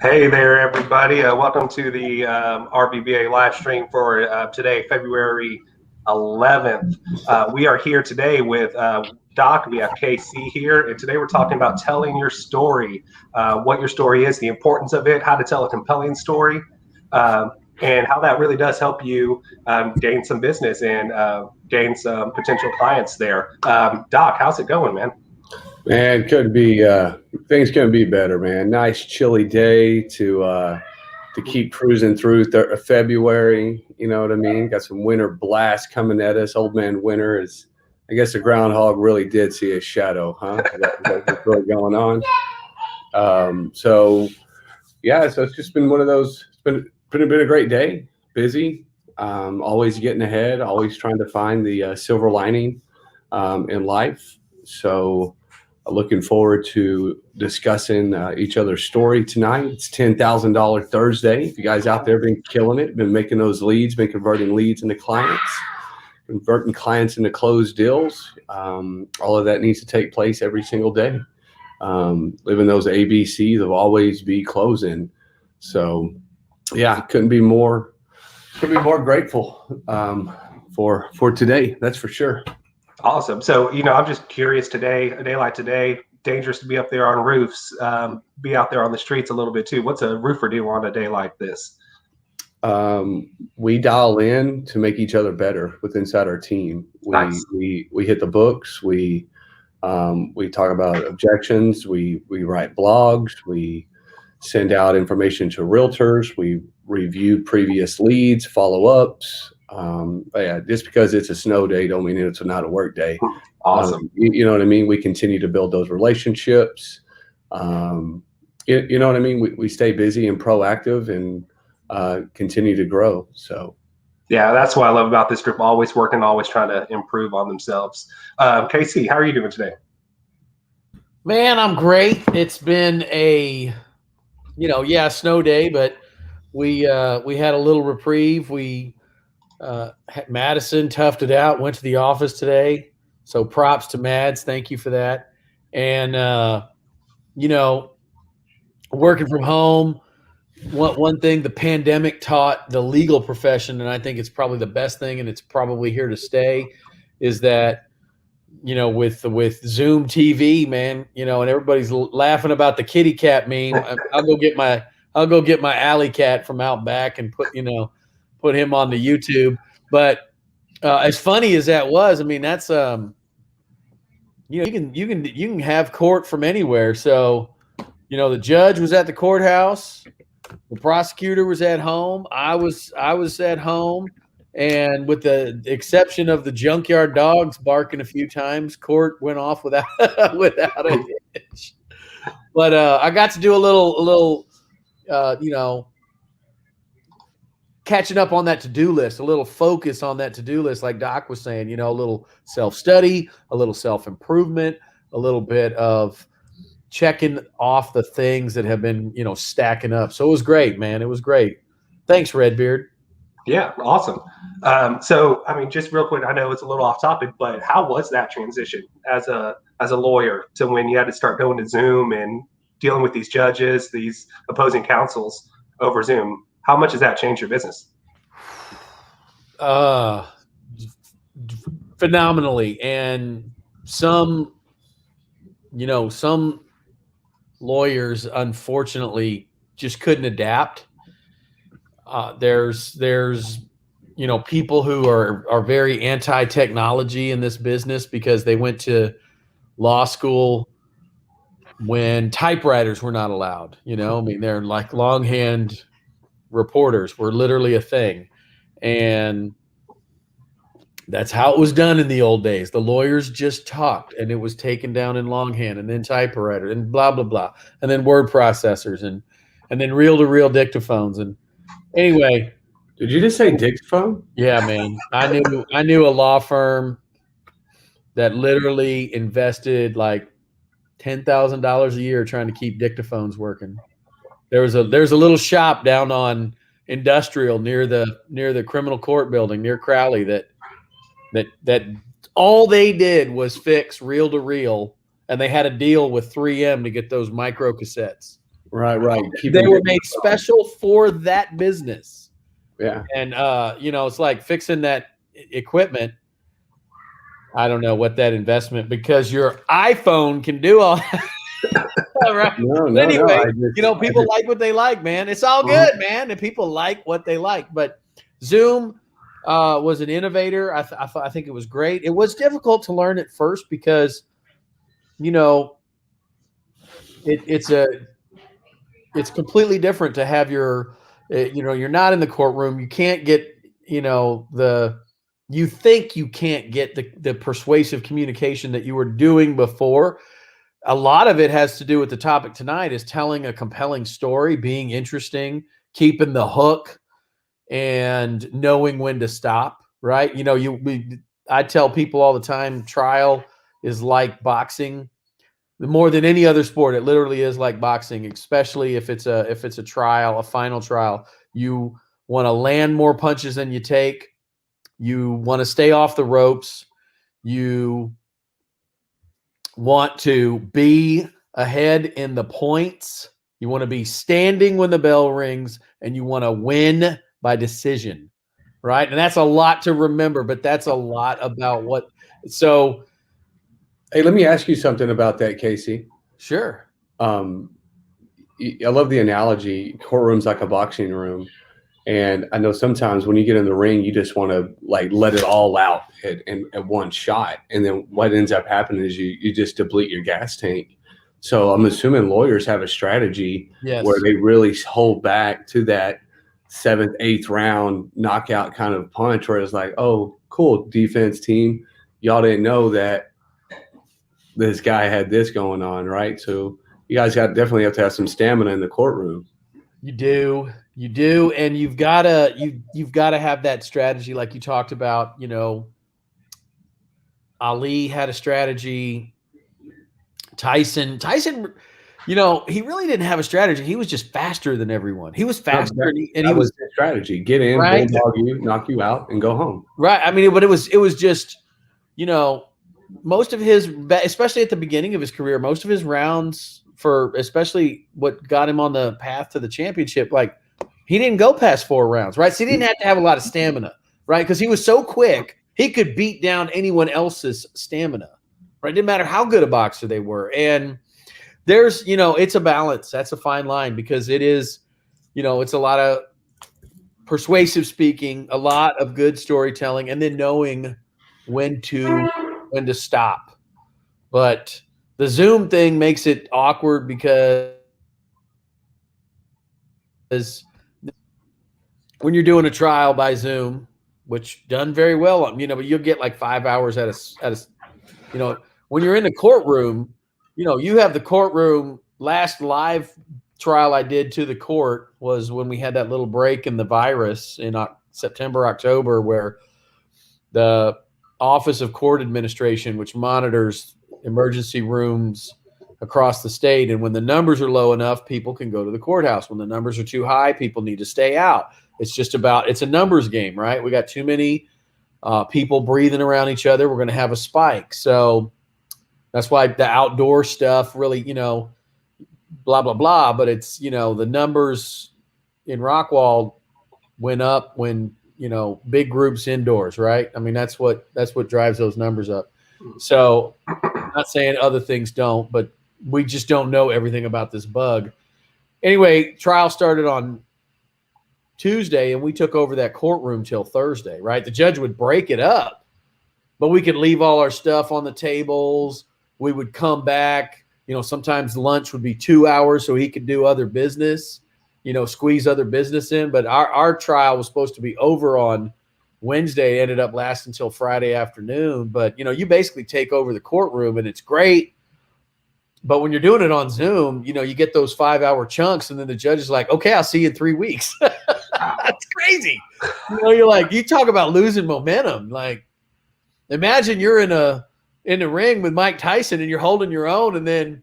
Hey there, everybody. Welcome to the RVBA live stream for today, February 11th. We are here today with Doc. We have KC here, and today we're talking about telling your story, what your story is, the importance of it, how to tell a compelling story, and how that really does help you gain some business and gain some potential clients there. Doc, how's it going, man? Man, couldn't be things couldn't be better, man. Nice chilly day to keep cruising through February. You know what I mean? Got some winter blast coming at us. Old man winter is. I guess the groundhog really did see his shadow, huh? What's really going on? So yeah, so it's just been one of those. It's been a great day. Busy. Always getting ahead. Always trying to find the silver lining in life. So looking forward to discussing each other's story tonight. It's $10,000 Thursday. If you guys out there been killing it, been making those leads, been converting leads into clients, converting clients into closed deals. All of that needs to take place every single day. Living those ABCs of always be closing. So yeah, couldn't be more grateful for today. That's for sure. Awesome. So, I'm just curious today, a day like today, dangerous to be up there on roofs, be out there on the streets a little bit too. What's a roofer do on a day like this? We dial in to make each other better inside our team. Nice. We hit the books. We talk about objections. We write blogs. We send out information to realtors. We review previous leads, follow-ups. Yeah, just because it's a snow day don't mean it's not a work day. Awesome. You know what I mean? We continue to build those relationships. You know what I mean? We stay busy and proactive and continue to grow. So yeah, that's what I love about this group. Always working, always trying to improve on themselves. KC, how are you doing today? Man, I'm great. It's been a, snow day, but we had a little reprieve. Madison toughed it out, went to the office today. So props to Mads. Thank you for that. And, working from home, one thing the pandemic taught the legal profession, and I think it's probably the best thing, and it's probably here to stay, is that, with Zoom TV, man, and everybody's laughing about the kitty cat meme. I'll go get my alley cat from out back and put him on the YouTube. But as funny as that was, I mean, that's you can have court from anywhere. So, the judge was at the courthouse, the prosecutor was at home, I was at home, and with the exception of the junkyard dogs barking a few times, court went off without a hitch. But I got to do a little catching up on that to-do list, a little focus on that to-do list, like Doc was saying, a little self-study, a little self-improvement, a little bit of checking off the things that have been, stacking up. So it was great, man. It was great. Thanks, Redbeard. Yeah, awesome. So, I mean, just real quick, I know it's a little off topic, but how was that transition as a lawyer to when you had to start going to Zoom and dealing with these judges, these opposing counsels over Zoom? How much has that changed your business? Phenomenally. And some lawyers, unfortunately, just couldn't adapt. There's people who are very anti-technology in this business because they went to law school when typewriters were not allowed. I mean, they're like longhand reporters were literally a thing. And that's how it was done in the old days. The lawyers just talked, and it was taken down in longhand, and then typewriter, and blah, blah, blah. And then word processors, and then reel-to-reel dictaphones. And anyway. Did you just say dictaphone? Yeah, man. I knew a law firm that literally invested like $10,000 a year trying to keep dictaphones working. There's a little shop down on Industrial near the criminal court building near Crowley that all they did was fix reel to reel, and they had a deal with 3M to get those micro cassettes. Right. They were made special for that business. Yeah. And, it's like fixing that equipment. I don't know what that investment, because your iPhone can do all that. Right. No. Anyway, people like what they like, man. It's all good, man. And people like what they like. But Zoom was an innovator. I think it was great. It was difficult to learn at first because, it's completely different to have you're not in the courtroom. You can't get, you think you can't get the persuasive communication that you were doing before. A lot of it has to do with the topic tonight is telling a compelling story, being interesting, keeping the hook, and knowing when to stop, right? I tell people all the time, trial is like boxing. More than any other sport, it literally is like boxing, especially if it's a trial, a final trial. You want to land more punches than you take. You want to stay off the ropes. You want to be ahead in the points. You want to be standing when the bell rings, and you want to win by decision, right? And that's a lot to remember, but that's a lot about what. So, hey, let me ask you something about that, Casey. Sure. I love the analogy. Courtroom's like a boxing room. And I know sometimes when you get in the ring, you just want to like let it all out at one shot. And then what ends up happening is you just deplete your gas tank. So I'm assuming lawyers have a strategy where they really hold back to that 7th, 8th round knockout kind of punch where it's like, oh, cool, defense team. Y'all didn't know that this guy had this going on, right? So you guys definitely have to have some stamina in the courtroom. You do, and you've got to have that strategy, like you talked about. Ali had a strategy. Tyson, he really didn't have a strategy. He was just faster than everyone. He was faster, and he was his strategy: get in, right? bulldog you, knock you out, and go home. Right. I mean, but it was just, most of his, especially at the beginning of his career, most of his rounds, for especially what got him on the path to the championship, like he didn't go past 4 rounds, right? So he didn't have to have a lot of stamina, right? Because he was so quick, he could beat down anyone else's stamina, right? It didn't matter how good a boxer they were. And there's, it's a balance. That's a fine line, because it is, it's a lot of persuasive speaking, a lot of good storytelling, and then knowing when to stop. But the Zoom thing makes it awkward because when you're doing a trial by Zoom, which done very well, but you'll get like 5 hours at a when you're in the courtroom, you have the courtroom. Last live trial I did to the court was when we had that little break in the virus in September, October, where the Office of Court Administration, which monitors emergency rooms across the state, and when the numbers are low enough, people can go to the courthouse. When the numbers are too high, people need to stay out. It's a numbers game, right? We got too many people breathing around each other. We're going to have a spike. So that's why the outdoor stuff really, blah, blah, blah. But it's, the numbers in Rockwall went up when, big groups indoors, right? I mean, that's what drives those numbers up. So I'm not saying other things don't, but we just don't know everything about this bug. Anyway, trial started on Tuesday, and we took over that courtroom till Thursday, right? The judge would break it up, but we could leave all our stuff on the tables. We would come back. Sometimes lunch would be 2 hours so he could do other business, squeeze other business in. But our trial was supposed to be over on Wednesday. It ended up lasting until Friday afternoon. But, you basically take over the courtroom, and it's great. But when you're doing it on Zoom, you get those 5-hour chunks, and then the judge is like, okay, I'll see you in 3 weeks. That's crazy. You're like, you talk about losing momentum. Like, imagine you're in the ring with Mike Tyson and you're holding your own, and then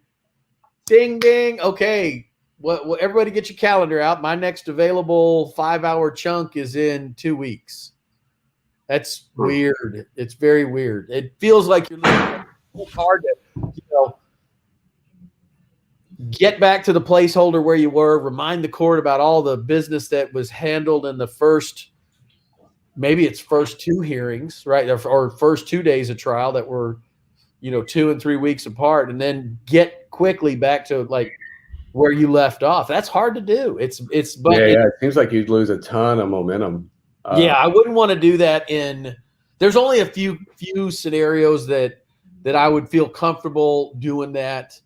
ding, ding. Okay. Well, everybody get your calendar out. My next available 5-hour chunk is in 2 weeks. That's weird. It's very weird. It feels like you're losing. It's hard to, get back to the placeholder where you were, remind the court about all the business that was handled in the first, maybe it's first 2 hearings, right? Or first 2 days of trial that were, 2 and 3 weeks apart, and then get quickly back to like where you left off. That's hard to do. But it seems like you'd lose a ton of momentum. I wouldn't want to do that there's only a few scenarios that I would feel comfortable doing that.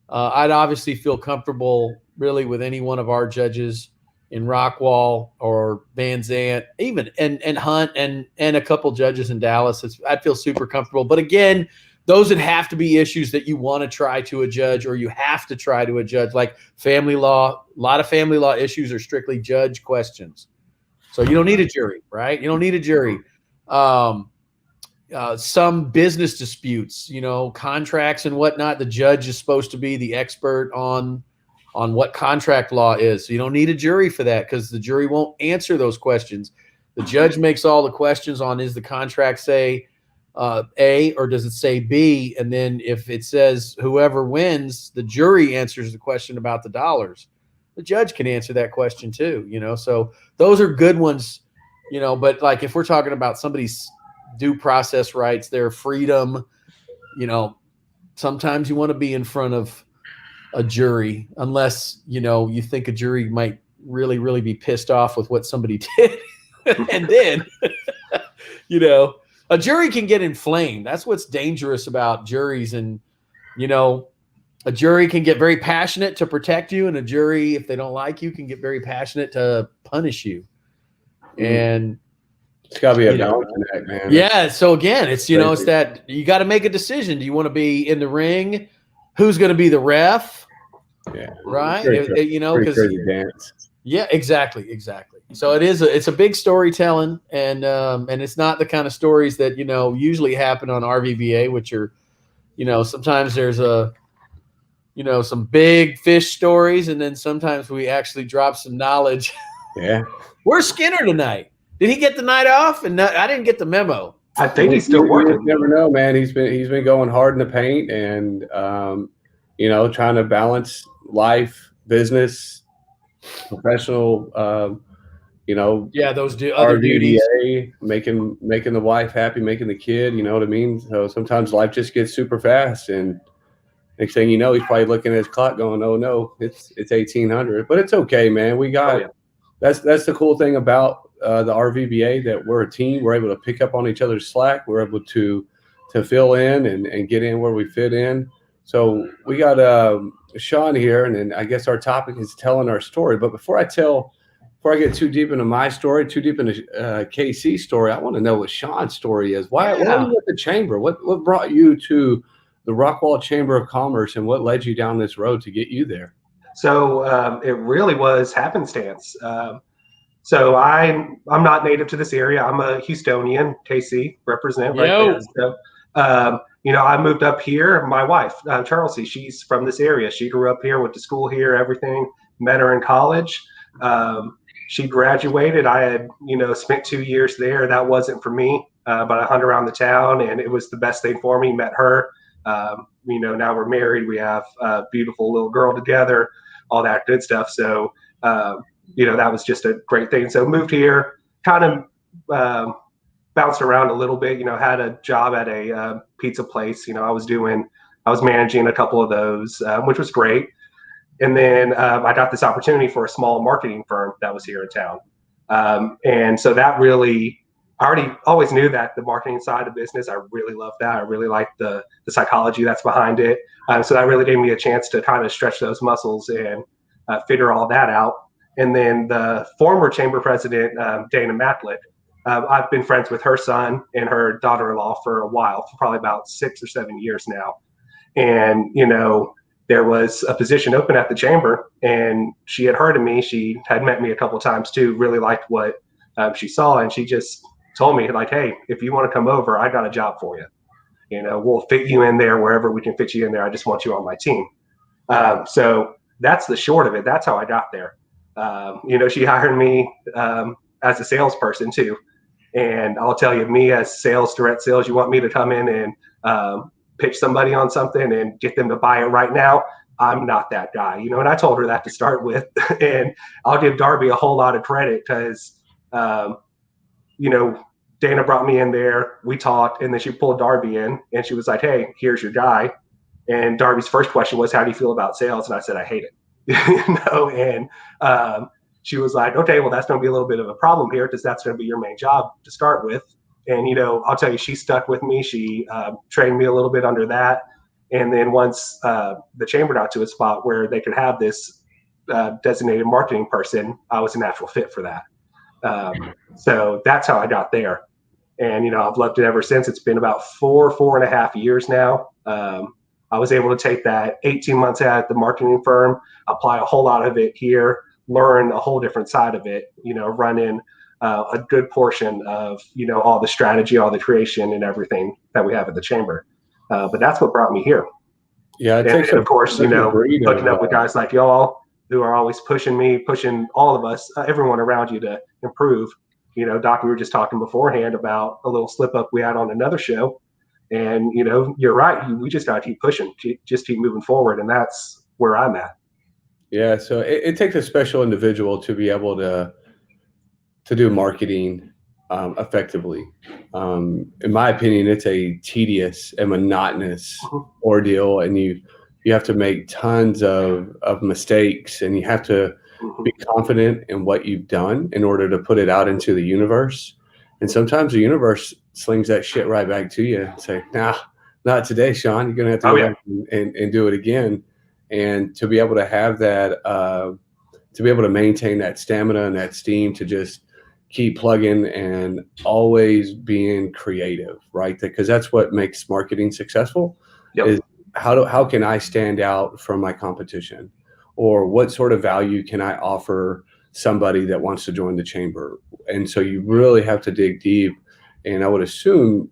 I'd obviously feel comfortable really with any one of our judges in Rockwall or Van Zant, even and Hunt and a couple judges in Dallas. I'd feel super comfortable. But again, those would have to be issues that you want to try to adjudge, or you have to try to adjudge, like family law. A lot of family law issues are strictly judge questions. So you don't need a jury, right? You don't need a jury. Some business disputes, contracts and whatnot, the judge is supposed to be the expert on what contract law is. So you don't need a jury for that, because the jury won't answer those questions. The judge makes all the questions on, is the contract say A or does it say B? And then if it says whoever wins, the jury answers the question about the dollars. The judge can answer that question too, so those are good ones, but like if we're talking about somebody's due process rights, their freedom, sometimes you want to be in front of a jury, unless, you think a jury might really, really be pissed off with what somebody did. And then, a jury can get inflamed. That's what's dangerous about juries. And, a jury can get very passionate to protect you, and a jury, if they don't like you, can get very passionate to punish you. And it's got to be a balancing act, man. Yeah. So again, it's it's that you got to make a decision. Do you want to be in the ring? Who's going to be the ref? Yeah. Right. Because dance. Yeah. Exactly. So it's a big storytelling, and it's not the kind of stories that usually happen on RVBA, which are sometimes there's some big fish stories, and then sometimes we actually drop some knowledge. Yeah. Where's Skinner tonight? Did he get the night off? And I didn't get the memo. I think he's still working. You never know, man. He's been going hard in the paint, and trying to balance life, business, professional. Those other duties. Making the wife happy, making the kid. You know what I mean? So sometimes life just gets super fast, and next thing you know, he's probably looking at his clock, going, "Oh no, it's 1800." But it's okay, man. We got that's the cool thing about the RVBA, that we're a team. We're able to pick up on each other's slack. We're able to fill in and get in where we fit in. So we got Sean here, and I guess our topic is telling our story. But before I get too deep into my story, too deep into KC's story, I want to know what Sean's story is. Why are you at the chamber? What brought you to the Rockwall Chamber of Commerce, and what led you down this road to get you there? So it really was happenstance. So I'm not native to this area. I'm a Houstonian, KC, represent right there. So, I moved up here. My wife, Charlie, she's from this area. She grew up here, went to school here, everything. Met her in college. She graduated. I had, spent 2 years there. That wasn't for me, but I hung around the town, and it was the best thing for me. Met her. Now we're married. We have a beautiful little girl together, all that good stuff. So, that was just a great thing. So moved here, kind of bounced around a little bit, had a job at a pizza place. I was managing a couple of those, which was great. And then I got this opportunity for a small marketing firm that was here in town. And so that really, I always knew that the marketing side of business, I really loved that. I really liked the psychology that's behind it. So that really gave me a chance to kind of stretch those muscles and figure all that out. And then the former chamber president, Dana Matlick, I've been friends with her son and her daughter-in-law for a while, for probably about 6 or 7 years now. And, there was a position open at the chamber, and she had heard of me. She had met me a couple of times too, really liked what she saw. And she just told me, like, hey, if you want to come over, I got a job for you. We'll fit you in there wherever we can fit you in there. I just want you on my team. So that's the short of it. That's how I got there. She hired me as a salesperson too. And I'll tell you, me as direct sales, you want me to come in and pitch somebody on something and get them to buy it right now. I'm not that guy, and I told her that to start with. And I'll give Darby a whole lot of credit because, Dana brought me in there, we talked, and then she pulled Darby in and she was like, hey, here's your guy. And Darby's first question was, how do you feel about sales? And I said, I hate it. And she was like, okay, well, that's going to be a little bit of a problem here because that's going to be your main job to start with. And, I'll tell you, she stuck with me. She trained me a little bit under that. And then once the chamber got to a spot where they could have this designated marketing person, I was a natural fit for that. So that's how I got there. And, I've loved it ever since. It's been about 4.5 years now. I was able to take that 18 months at the marketing firm, apply a whole lot of it here, learn a whole different side of it, run in a good portion of, all the strategy, all the creation and everything that we have at the chamber. But that's what brought me here. Yeah. And of course, hooking up with guys like y'all who are always pushing me, pushing all of us, everyone around you to improve. Doc, we were just talking beforehand about a little slip up we had on another show. And, you're right. We just got to keep pushing, just keep moving forward. And that's where I'm at. Yeah. So it takes a special individual to be able to do marketing effectively. In my opinion, it's a tedious and monotonous ordeal. And you have to make tons of mistakes, and you have to be confident in what you've done in order to put it out into the universe. And sometimes the universe slings that shit right back to you and say, nah, not today, Sean. You're going to have to go back and do it again. And to be able to have that, to be able to maintain that stamina and that steam to just keep plugging and always being creative, right? Because that's what makes marketing successful. Is how can I stand out from my competition? Or what sort of value can I offer somebody that wants to join the chamber? And so you really have to dig deep. And I would assume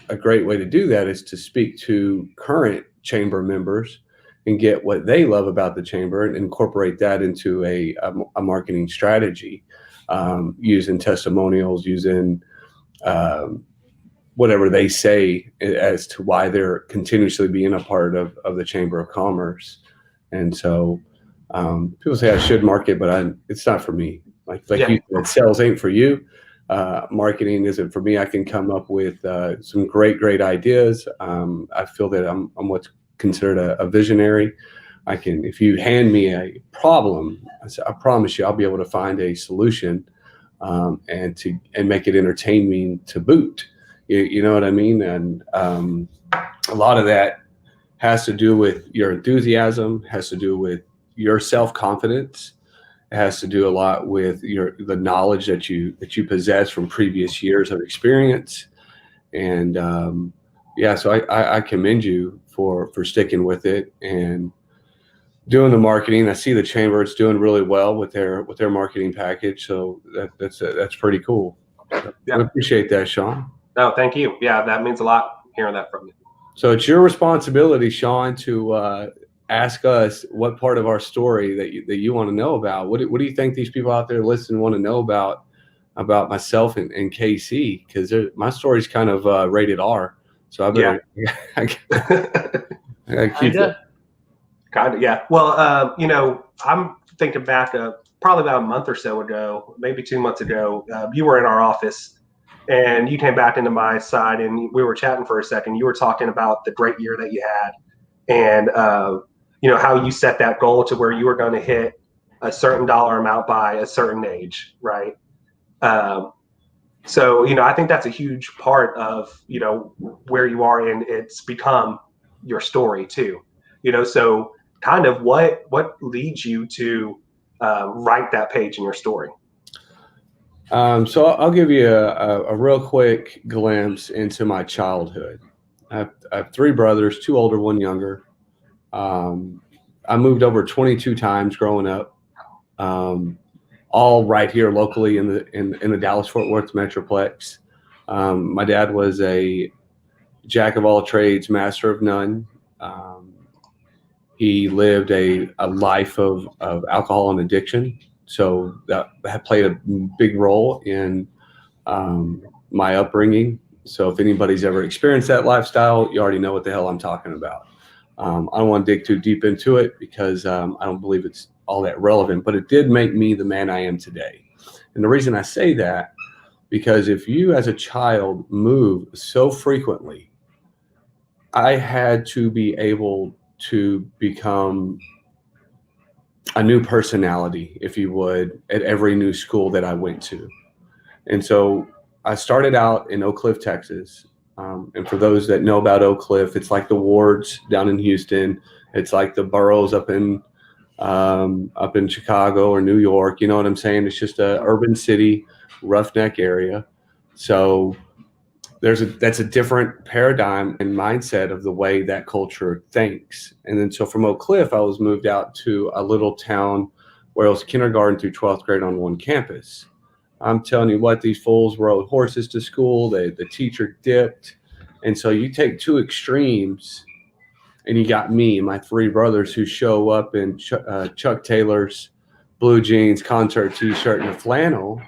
a great way to do that is to speak to current chamber members and get what they love about the chamber and incorporate that into a marketing strategy, using testimonials, using whatever they say as to why they're continuously being a part of the Chamber of Commerce. And so people say I should market, but it's not for me. Like you said, sales ain't for you. Marketing isn't for me. I can come up with some great ideas. I feel that I'm what's considered a visionary. If you hand me a problem, I promise you I'll be able to find a solution and make it entertaining to boot. You know what I mean? And a lot of that has to do with your enthusiasm, has to do with your self-confidence. It has to do a lot with the knowledge that you possess from previous years of experience. And so I commend you for sticking with it and doing the marketing. I see the chamber; it's doing really well with their marketing package. So that's pretty cool. I appreciate that, Sean. No, thank you. Yeah, that means a lot hearing that from you. So it's your responsibility, Sean, to ask us what part of our story that you want to know about. What do you think these people out there listening want to know about myself and KC? Because my story's kind of rated R. So I better. I keep it. Kind of, yeah. Well, I'm thinking back probably about a month or so ago, maybe 2 months ago. You were in our office, and you came back into my side, and we were chatting for a second. You were talking about the great year that you had, and how you set that goal to where you were going to hit a certain dollar amount by a certain age, right? So I think that's a huge part of where you are, and it's become your story too. So kind of what leads you to write that page in your story? So I'll give you a real quick glimpse into my childhood. I have 3 brothers, 2 older, 1 younger. I moved over 22 times growing up, all right here locally in the Dallas-Fort Worth Metroplex. My dad was a jack of all trades, master of none. He lived a life of alcohol and addiction. So that played a big role in my upbringing. So if anybody's ever experienced that lifestyle, you already know what the hell I'm talking about. I don't want to dig too deep into it because I don't believe it's all that relevant, but it did make me the man I am today. And the reason I say that, because if you as a child move so frequently, I had to be able to become a new personality, if you would, at every new school that I went to. And so I started out in Oak Cliff, Texas. And for those that know about Oak Cliff, it's like the wards down in Houston. It's like the boroughs up in Chicago or New York. You know what I'm saying? It's just a urban city, roughneck area. So that's a different paradigm and mindset of the way that culture thinks. And then so from Oak Cliff, I was moved out to a little town where it was kindergarten through 12th grade on one campus. I'm telling you what, these fools rode horses to school. The teacher dipped. And so you take two extremes and you got me and my three brothers who show up in Chuck Taylor's blue jeans, concert t-shirt, and a flannel.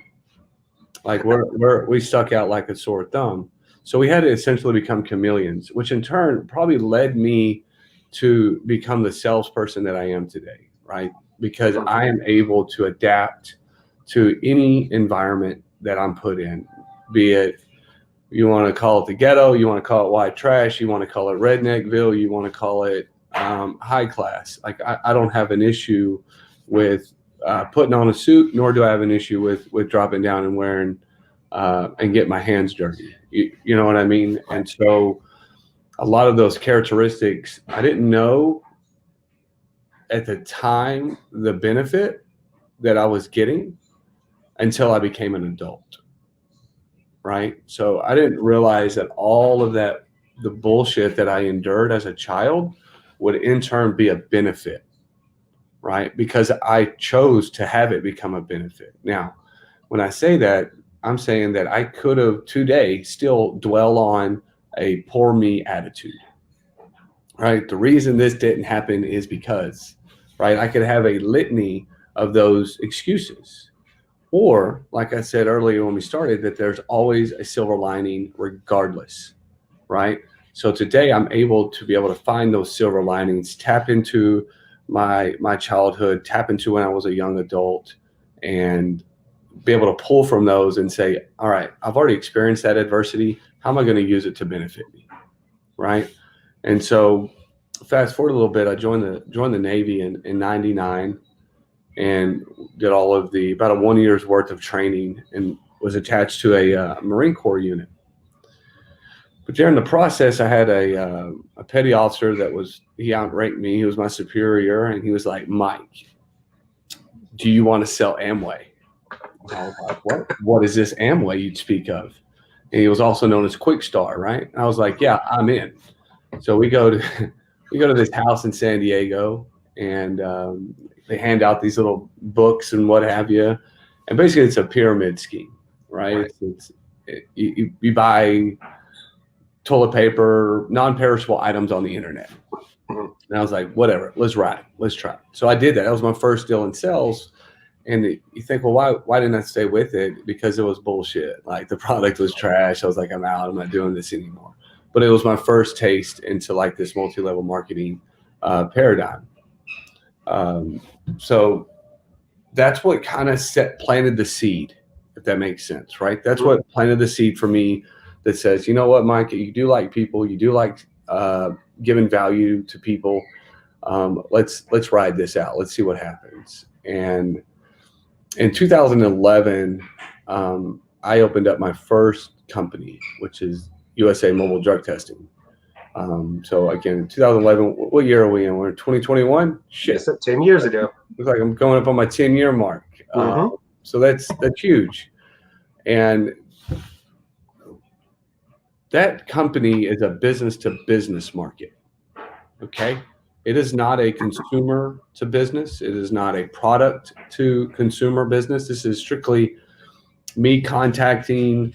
Like we stuck out like a sore thumb. So we had to essentially become chameleons, which in turn probably led me to become the salesperson that I am today, right? Because I am able to adapt to any environment that I'm put in, be it you want to call it the ghetto, you want to call it white trash, you want to call it redneckville, you want to call it high class. Like I don't have an issue with putting on a suit, nor do I have an issue with dropping down and wearing and get my hands dirty. You know what I mean? And so a lot of those characteristics, I didn't know at the time the benefit that I was getting until I became an adult, right? So I didn't realize that all of that, the bullshit that I endured as a child would in turn be a benefit, right? Because I chose to have it become a benefit. Now, when I say that, I'm saying that I could have today still dwell on a poor me attitude, right? The reason this didn't happen is because, right, I could have a litany of those excuses. Or, like I said earlier when we started, that there's always a silver lining regardless, right? So today I'm able to find those silver linings, tap into my childhood, tap into when I was a young adult, and be able to pull from those and say, all right, I've already experienced that adversity. How am I going to use it to benefit me, right? And so fast forward a little bit, I joined the Navy in 99 and did all of about a 1 year's worth of training and was attached to a Marine Corps unit. But during the process, I had a petty officer he outranked me. He was my superior, and he was like, Mike, do you want to sell Amway? I was like, what is this Amway you'd speak of? And he was also known as Quick Star, right? And I was like, yeah, I'm in. So we go to this house in San Diego, and they hand out these little books and what have you. And basically it's a pyramid scheme, right? You buy toilet paper, non-perishable items on the internet. And I was like, whatever, let's ride it. Let's try it. So I did that. That was my first deal in sales. And you think, well, why didn't I stay with it? Because it was bullshit. Like the product was trash. I was like, I'm out. I'm not doing this anymore. But it was my first taste into like this multi-level marketing paradigm. So that's what kind of planted the seed, if that makes sense, right? That's what planted the seed for me that says, you know what, Mike, you do like people. You do like giving value to people. Let's ride this out. Let's see what happens. And in 2011, I opened up my first company, which is USA Mobile Drug Testing. So again, in 2011, what year are we in? We're in 2021? Shit. Yes, 10 years ago. Looks like I'm going up on my 10-year mark. So that's huge. And that company is a business to business market. Okay. It is not a consumer to business. It is not a product to consumer business. This is strictly me contacting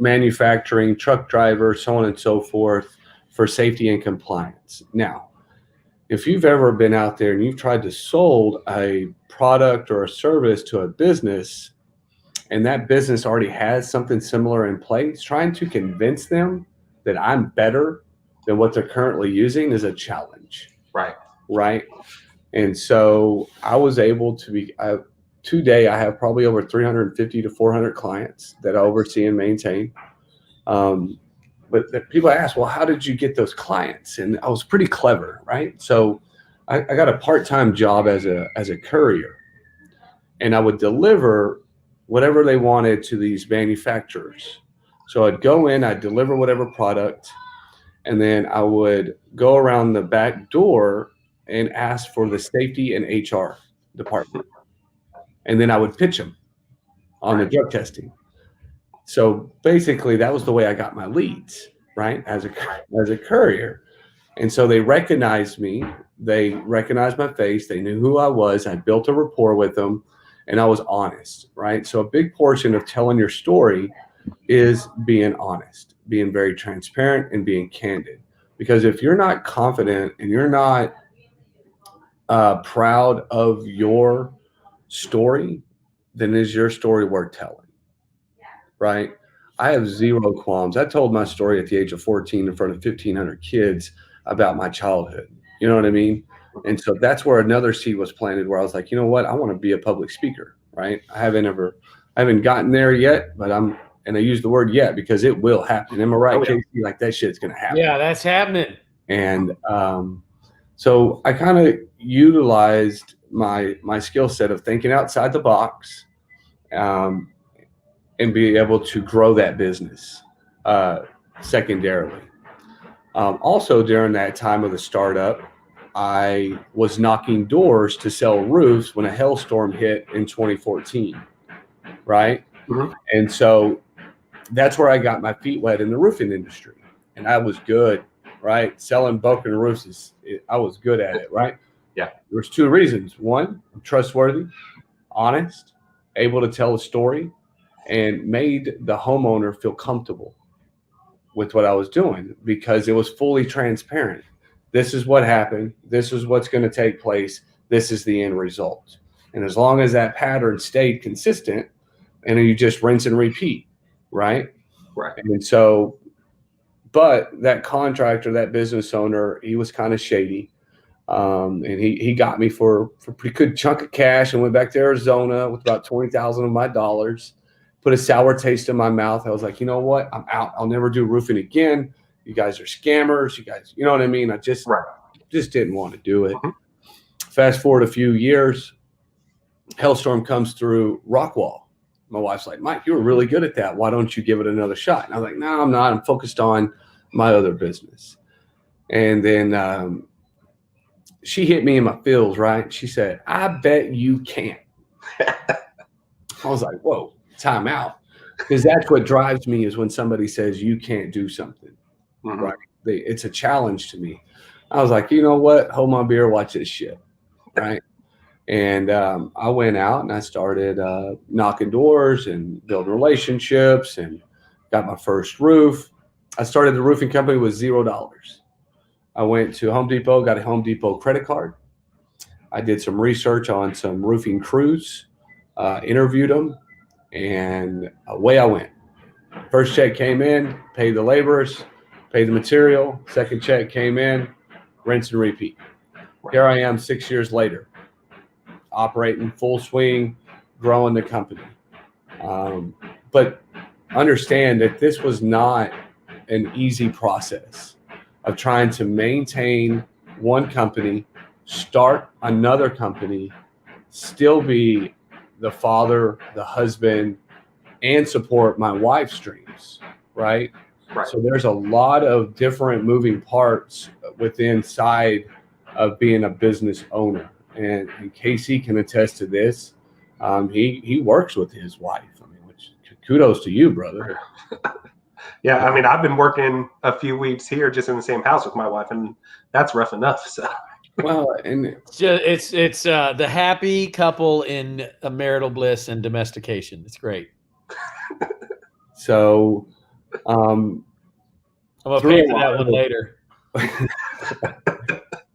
manufacturing, truck drivers, so on and so forth for safety and compliance. Now, if you've ever been out there and you've tried to sold a product or a service to a business and that business already has something similar in place, trying to convince them that I'm better than what they're currently using is a challenge. Right. Right. And so I was able to today I have probably over 350 to 400 clients that I oversee and maintain. But people ask, well, how did you get those clients? And I was pretty clever, right? So I got a part-time job as a courier, and I would deliver whatever they wanted to these manufacturers. So I'd go in, I'd deliver whatever product, and then I would go around the back door and ask for the safety and HR department. And then I would pitch them on the drug testing. So basically that was the way I got my leads, right? As a courier. And so they recognized me, they recognized my face, they knew who I was, I built a rapport with them, and I was honest, right? So a big portion of telling your story is being honest, being very transparent and being candid. Because if you're not confident and you're not proud of your story, then is your story worth telling? Right? I have zero qualms. I told my story at the age of 14 in front of 1,500 kids about my childhood. You know what I mean? And so that's where another seed was planted, where I was like, you know what? I want to be a public speaker, right? I haven't gotten there yet, but and I use the word yet because it will happen. Am I right, Casey? Like that shit's going to happen. Yeah, that's happening. And so I kind of utilized my skill set of thinking outside the box, and be able to grow that business secondarily. Also, during that time of the startup, I was knocking doors to sell roofs when a hailstorm hit in 2014, right? Mm-hmm. And so that's where I got my feet wet in the roofing industry. And I was good, right? Selling broken roofs, I was good at it, right? Yeah. There's two reasons. One, I'm trustworthy, honest, able to tell a story, and made the homeowner feel comfortable with what I was doing because it was fully transparent. This is what happened. This is what's going to take place. This is the end result. And as long as that pattern stayed consistent, and you just rinse and repeat, right? Right. And so, but that contractor, that business owner, he was kind of shady. And he got me for a pretty good chunk of cash and went back to Arizona with about 20,000 of my dollars. Put a sour taste in my mouth. I was like, you know what? I'm out. I'll never do roofing again. You guys are scammers. You guys, you know what I mean? I just didn't want to do it. Mm-hmm. Fast forward a few years, hailstorm comes through Rockwall. My wife's like, Mike, you were really good at that. Why don't you give it another shot? And I was like, no, I'm not. I'm focused on my other business. And then she hit me in my feels, right? She said, I bet you can't. I was like, whoa. Time out, because that's what drives me is when somebody says you can't do something. Mm-hmm. Right? It's a challenge to me. I was like, you know what? Hold my beer, watch this shit, right? And I went out and I started knocking doors and building relationships and got my first roof. I started the roofing company with $0. I went to Home Depot, got a Home Depot credit card. I did some research on some roofing crews, interviewed them. And away I went. First check came in, paid the laborers, paid the material. Second check came in, rinse and repeat. Here I am 6 years later, operating full swing, growing the company. But understand that this was not an easy process of trying to maintain one company, start another company, still be the father, the husband, and support my wife's dreams, right? So there's a lot of different moving parts inside of being a business owner. And Casey can attest to this. He works with his wife. I mean, which kudos to you, brother. Yeah, I mean, I've been working a few weeks here just in the same house with my wife, and that's rough enough. So. Well, and it's the happy couple in a marital bliss and domestication. It's great. So, I'm gonna pay for that one later.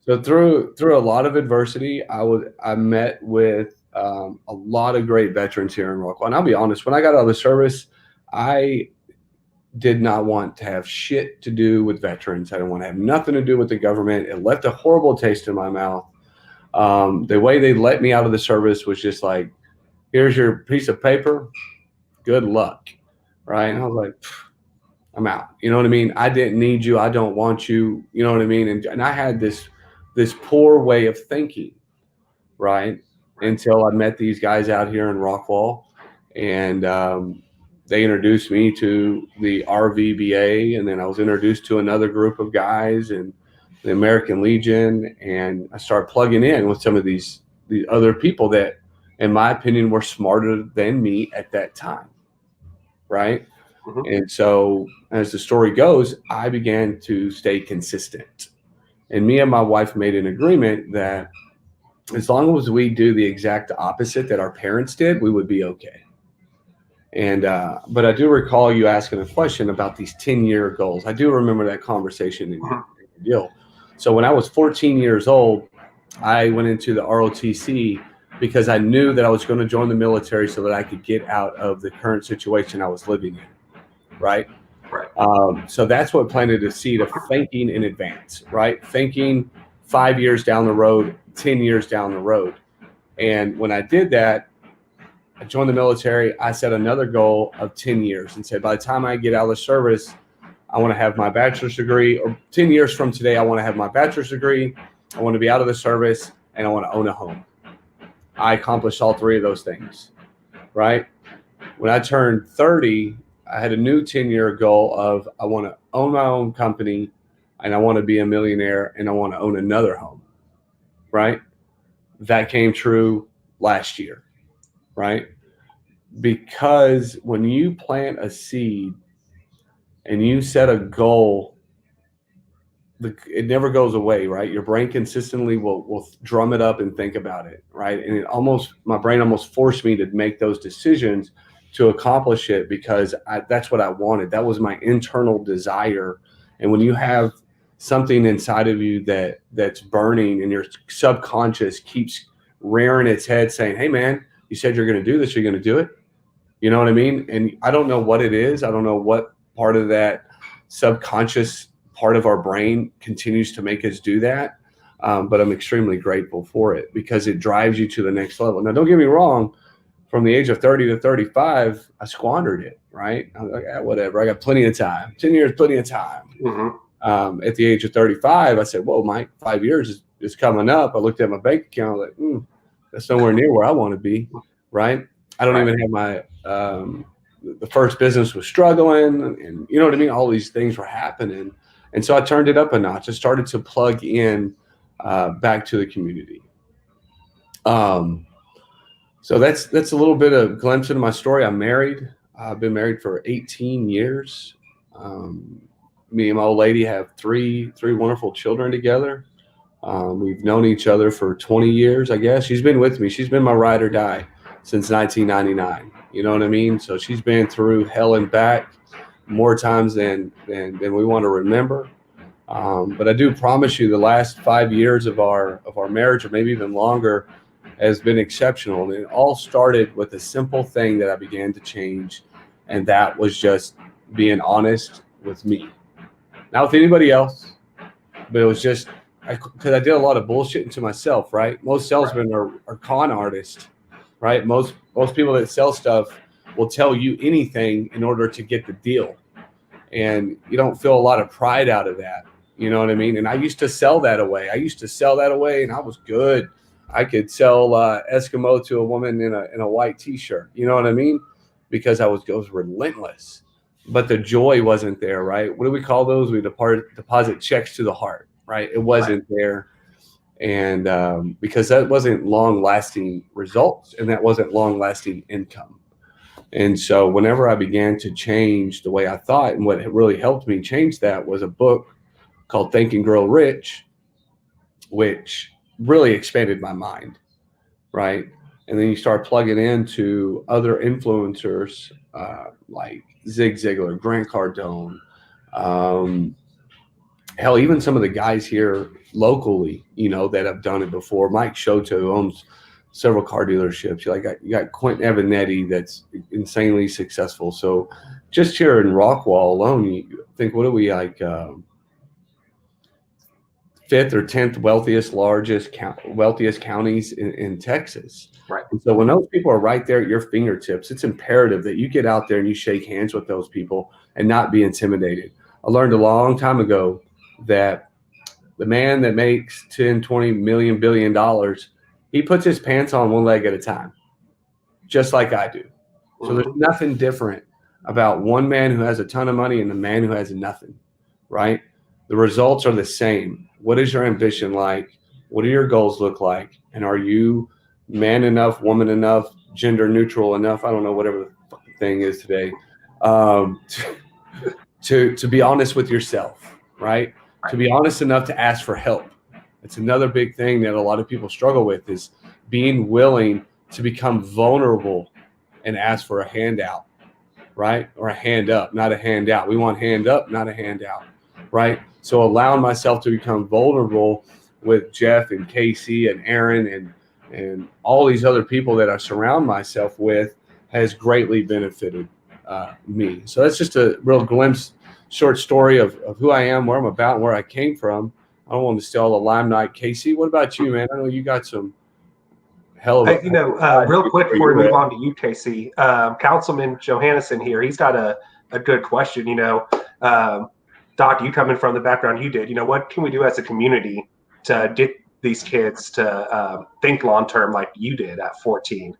So through a lot of adversity, I met with a lot of great veterans here in Rockwall. And I'll be honest, when I got out of the service, I did not want to have shit to do with veterans. I didn't want to have nothing to do with the government. It left a horrible taste in my mouth. The way they let me out of the service was just like, here's your piece of paper. Good luck. Right. And I was like, I'm out. You know what I mean? I didn't need you. I don't want you. You know what I mean? And I had this poor way of thinking, right? Until I met these guys out here in Rockwall, and they introduced me to the RVBA, and then I was introduced to another group of guys and the American Legion, and I started plugging in with some of these other people that, in my opinion, were smarter than me at that time, right? Mm-hmm. And so, as the story goes, I began to stay consistent, and me and my wife made an agreement that as long as we do the exact opposite that our parents did, we would be okay. And but I do recall you asking a question about these 10-year goals. I do remember that conversation in your deal. So when I was 14 years old, I went into the ROTC because I knew that I was going to join the military so that I could get out of the current situation I was living in, right? So that's what planted a seed of thinking in advance, right? Thinking 5 years down the road, 10 years down the road. And when I did that, I joined the military. I set another goal of 10 years and said, by the time I get out of the service, I want to have my bachelor's degree, or 10 years from today, I want to have my bachelor's degree. I want to be out of the service, and I want to own a home. I accomplished all three of those things, right? When I turned 30, I had a new 10-year goal of I want to own my own company, and I want to be a millionaire, and I want to own another home, right? That came true last year, right? Because when you plant a seed and you set a goal, it never goes away, right? Your brain consistently will drum it up and think about it, right? And my brain almost forced me to make those decisions to accomplish it because that's what I wanted. That was my internal desire. And when you have something inside of you that's burning and your subconscious keeps rearing its head saying, hey man, you said you're going to do this, you're going to do it. You know what I mean? And I don't know what it is. I don't know what part of that subconscious part of our brain continues to make us do that. But I'm extremely grateful for it because it drives you to the next level. Now, don't get me wrong. From the age of 30 to 35, I squandered it, right? I was like, whatever. I got plenty of time. 10 years, plenty of time. Mm-hmm. At the age of 35, I said, whoa, Mike, 5 years is coming up. I looked at my bank account. I was like, that's nowhere near where I want to be, right? I don't even have my the first business was struggling, and you know what I mean? All these things were happening. And so I turned it up a notch. I started to plug in back to the community. So that's a little bit of glimpse into my story. I'm married. I've been married for 18 years. Me and my old lady have three wonderful children together. We've known each other for 20 years, I guess. She's been with me. She's been my ride or die since 1999. You know what I mean? So she's been through hell and back more times than we want to remember. But I do promise you the last 5 years of our marriage, or maybe even longer, has been exceptional. And it all started with a simple thing that I began to change. And that was just being honest with me. Not with anybody else, but it was just because I did a lot of bullshitting to myself, right? Most salesmen are con artists, right? Most people that sell stuff will tell you anything in order to get the deal. And you don't feel a lot of pride out of that. You know what I mean? And I used to sell that away. And I was good. I could sell Eskimo to a woman in a white T-shirt. You know what I mean? Because I was relentless. But the joy wasn't there, right? What do we call those? We deposit checks to the heart, right? It wasn't there. And because that wasn't long-lasting results, and that wasn't long-lasting income. And so whenever I began to change the way I thought, and what really helped me change that was a book called Think and Grow Rich, which really expanded my mind, right? And then you start plugging into other influencers like Zig Ziglar, Grant Cardone, hell, even some of the guys here locally, you know, that have done it before. Mike Shoto, who owns several car dealerships. You got Quentin Evanetti that's insanely successful. So just here in Rockwall alone, you think, what are we like, fifth or 10th wealthiest counties in Texas. Right. And so when those people are right there at your fingertips, it's imperative that you get out there and you shake hands with those people and not be intimidated. I learned a long time ago that the man that makes 10, 20 million, billion dollars, he puts his pants on one leg at a time, just like I do. So there's nothing different about one man who has a ton of money and the man who has nothing, right? The results are the same. What is your ambition like? What do your goals look like? And are you man enough, woman enough, gender neutral enough? I don't know, whatever the fucking thing is today, to be honest with yourself, right? To be honest enough to ask for help. It's another big thing that a lot of people struggle with, is being willing to become vulnerable and ask for a handout, right? Or a hand up, not a handout. We want hand up, not a handout, right? So allowing myself to become vulnerable with Jeff and Casey and Aaron and all these other people that I surround myself with has greatly benefited me. So that's just a real short story of who I am, where I'm about, and where I came from. I don't want to steal the limelight. Casey, what about you, man? I know you got some hell of a... real quick before we move on to you, Casey, Councilman Johannesson here, he's got a good question. Doc, you coming from the background you did, what can we do as a community to get these kids to think long term like you did at 14?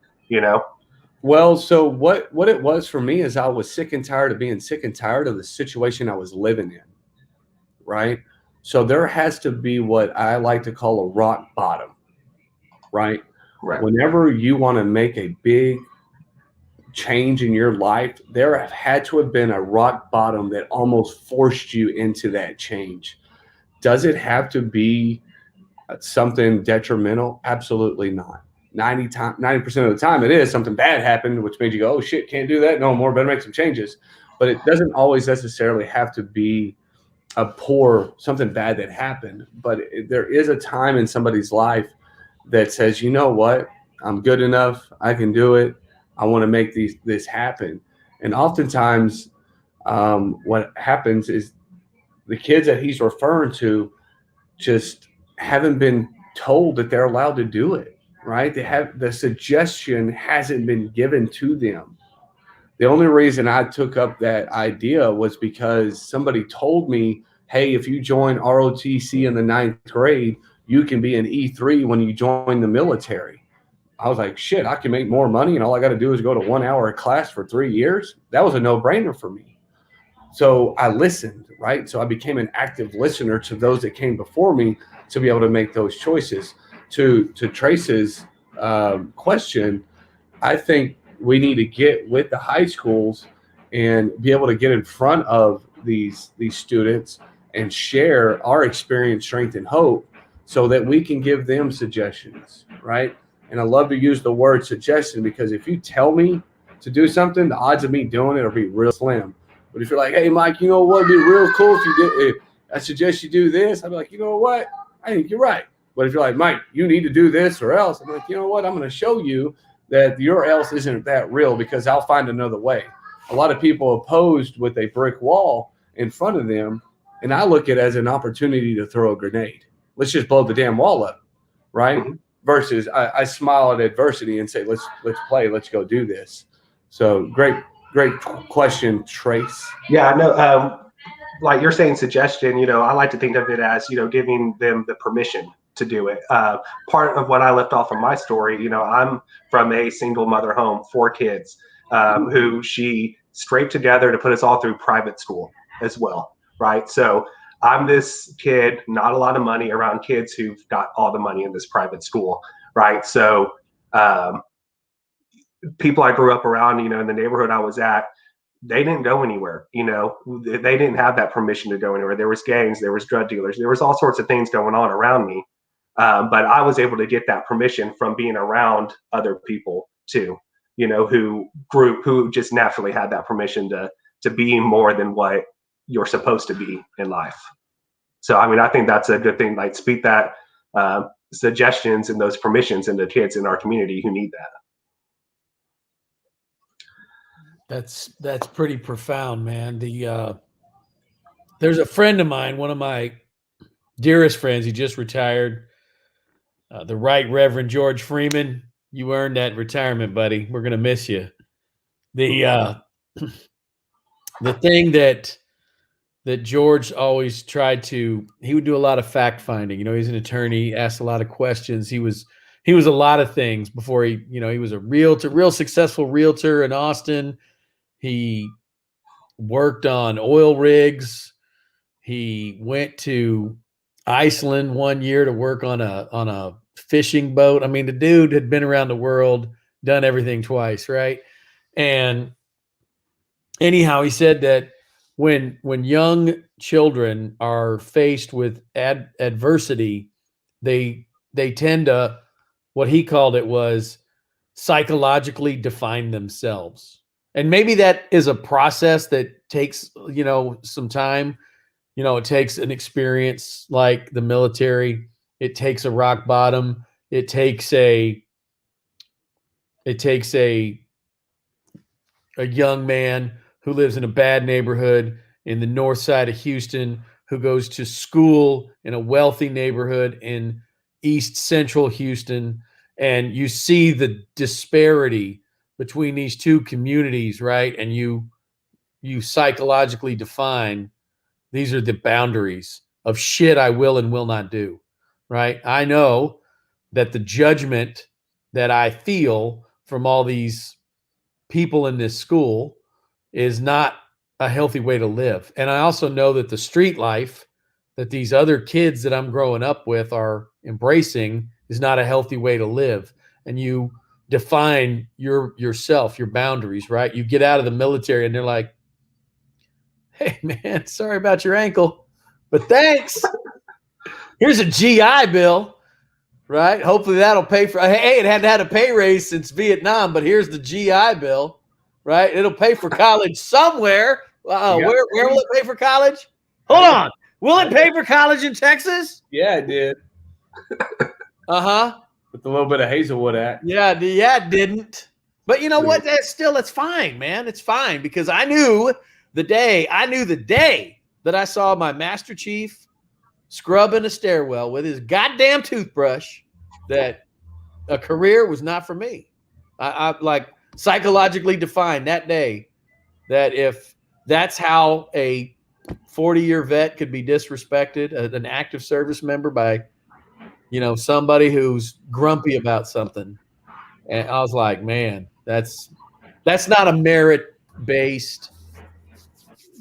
Well, so what it was for me is I was sick and tired of being sick and tired of the situation I was living in, right? So there has to be what I like to call a rock bottom, right? Whenever you want to make a big change in your life, there had to have been a rock bottom that almost forced you into that change. Does it have to be something detrimental? Absolutely not. 90% of the time it is something bad happened, which made you go, oh shit, can't do that no more, better make some changes. But it doesn't always necessarily have to be something bad that happened. But there is a time in somebody's life that says, you know what, I'm good enough, I can do it, I want to make this happen. And oftentimes what happens is the kids that he's referring to just haven't been told that they're allowed to do it, right? The suggestion hasn't been given to them. The only reason I took up that idea was because somebody told me, hey, if you join ROTC in the 9th grade, you can be an E3 when you join the military. I was like, shit, I can make more money and all I got to do is go to 1 hour of class for 3 years. That was a no-brainer for me. So I listened, right? So I became an active listener to those that came before me to be able to make those choices. To Trace's question, I think we need to get with the high schools and be able to get in front of these students and share our experience, strength, and hope so that we can give them suggestions, right? And I love to use the word suggestion because if you tell me to do something, the odds of me doing it will be real slim. But if you're like, hey, Mike, you know what would be real cool if you did, I suggest you do this, I'd be like, you know what? I think you're right. But if you're like, Mike, you need to do this or else, I'm like, you know what? I'm going to show you that your else isn't that real because I'll find another way. A lot of people opposed with a brick wall in front of them, and I look at it as an opportunity to throw a grenade. Let's just blow the damn wall up, right? Mm-hmm. Versus I smile at adversity and say, let's play, let's go do this. So great question, Trace. Yeah, I know. Like you're saying suggestion, I like to think of it as, giving them the permission to do it. Part of what I left off of my story, I'm from a single mother home, 4 kids, who she scraped together to put us all through private school as well, right? So I'm this kid, not a lot of money, around kids who've got all the money in this private school, right? So people I grew up around, in the neighborhood I was at, they didn't go anywhere. They didn't have that permission to go anywhere. There was gangs, there was drug dealers, there was all sorts of things going on around me. But I was able to get that permission from being around other people too, who just naturally had that permission to be more than what you're supposed to be in life. So, I mean, I think that's a good thing. Like, speak that suggestions and those permissions into kids in our community who need that. That's pretty profound, man. There's a friend of mine, one of my dearest friends. He just retired. The Right Reverend George Freeman. You earned that retirement, buddy. We're gonna miss you. The thing that George always tried to, he would do a lot of fact finding. You know, he's an attorney, asked a lot of questions. He was a lot of things before he was a real successful realtor in Austin. He worked on oil rigs. He went to Iceland one year to work on a fishing boat. I mean, the dude had been around the world, done everything twice, right? And anyhow, he said that when young children are faced with adversity, they tend to, what he called it was, psychologically define themselves. And maybe that is a process that takes, some time. It takes an experience like the military. It takes a rock bottom. It takes a young man who lives in a bad neighborhood in the north side of Houston, who goes to school in a wealthy neighborhood in East Central Houston. And you see the disparity between these two communities, right? And you psychologically define, these are the boundaries of shit I will and will not do, right? I know that the judgment that I feel from all these people in this school is not a healthy way to live. And I also know that the street life that these other kids that I'm growing up with are embracing is not a healthy way to live. And you define yourself, your boundaries, right? You get out of the military and they're like, hey man, sorry about your ankle, but thanks. Here's a GI Bill, right? Hopefully that'll pay for, hey, it hadn't had a pay raise since Vietnam, but here's the GI Bill, right? It'll pay for college somewhere. Where will it pay for college? Hold on. Will it pay for college in Texas? Yeah, it did. Uh-huh. With a little bit of Hazelwood Act. Yeah, it didn't. But you know what? It's fine, man. It's fine, because I knew the day that I saw my Master Chief scrubbing a stairwell with his goddamn toothbrush, that a career was not for me. I like psychologically defined that day that if that's how a 40-year vet could be disrespected, an active service member, by somebody who's grumpy about something. And I was like, man, that's not a merit-based,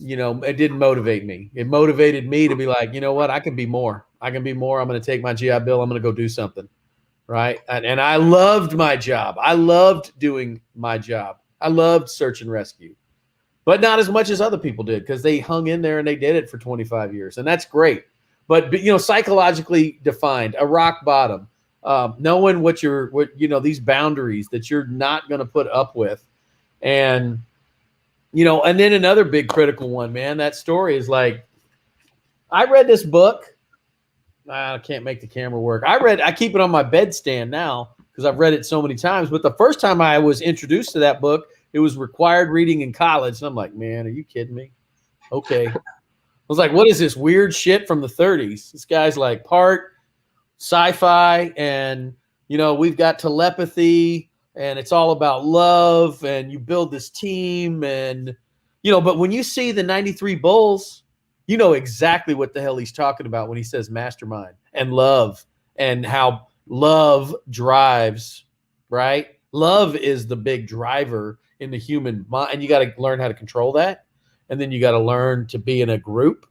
it didn't motivate me. It motivated me to be like, you know what, I can be more. I'm going to take my GI Bill. I'm going to go do something. Right. And I loved my job. I loved doing my job. I loved search and rescue, but not as much as other people did, because they hung in there and they did it for 25 years. And that's great. But psychologically defined, a rock bottom, knowing what these boundaries that you're not going to put up with. And, and then another big critical one, man, that story is like, I read this book. I can't make the camera work. I keep it on my bedstand now because I've read it so many times. But the first time I was introduced to that book, it was required reading in college. And I'm like, man, are you kidding me? Okay. I was like, what is this weird shit from the 30s? This guy's like part sci-fi, and, we've got telepathy, and it's all about love, and you build this team, and, but when you see the 93 Bulls, you know exactly what the hell he's talking about when he says mastermind and love, and how love drives, right? Love is the big driver in the human mind, and you got to learn how to control that. And then you got to learn to be in a group,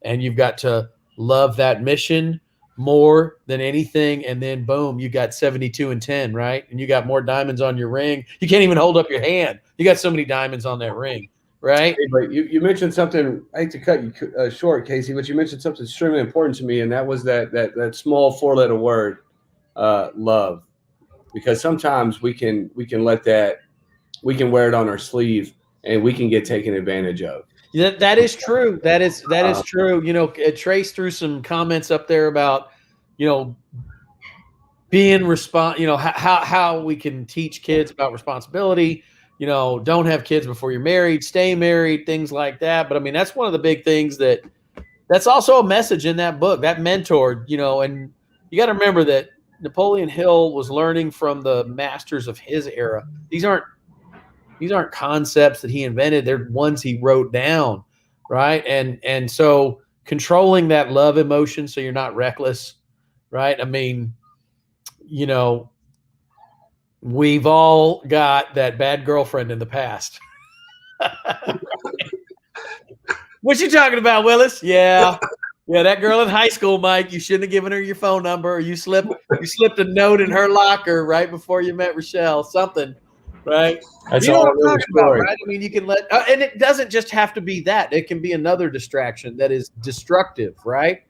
and you've got to love that mission more than anything. And then boom, you got 72 and 10, right? And you got more diamonds on your ring. You can't even hold up your hand. You got so many diamonds on that ring. Right. Hey, but you mentioned something. I hate to cut you short, Casey, but you mentioned something extremely important to me, and that was that small 4-letter word, love. Because sometimes we can let that, we can wear it on our sleeve, and we can get taken advantage of. Yeah, that is true. That is true. Trace threw some comments up there about, being how we can teach kids about responsibility, don't have kids before you're married, stay married, things like that. But I mean, that's one of the big things that's also a message in that book, that mentor, and you got to remember that Napoleon Hill was learning from the masters of his era. These aren't concepts that he invented. They're ones he wrote down. Right. And so controlling that love emotion, so you're not reckless. Right. I mean, we've all got that bad girlfriend in the past. What you talking about, Willis? Yeah, that girl in high school, Mike. You shouldn't have given her your phone number, or you slipped a note in her locker right before you met Rochelle. Something, right? That's you know all what I'm talking about, story. right? I mean, you can let, and it doesn't just have to be that. It can be another distraction that is destructive, right?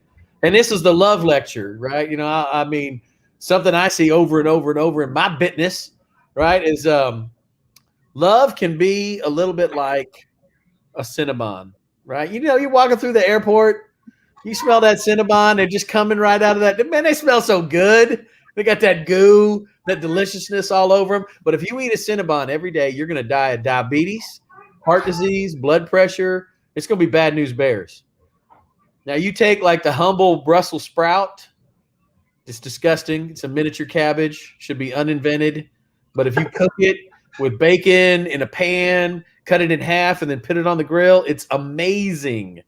And this is the love lecture, right? I mean, something I see over and over and over in my business, right, is love can be a little bit like a Cinnabon, right? You're walking through the airport, you smell that Cinnabon, they're just coming right out of that. Man, they smell so good. They got that goo, that deliciousness all over them. But if you eat a Cinnabon every day, you're going to die of diabetes, heart disease, blood pressure. It's going to be bad news bears. Now, you take like the humble Brussels sprout. It's disgusting. It's a miniature cabbage. Should be uninvented. But if you cook it with bacon in a pan, cut it in half, and then put it on the grill, it's amazing,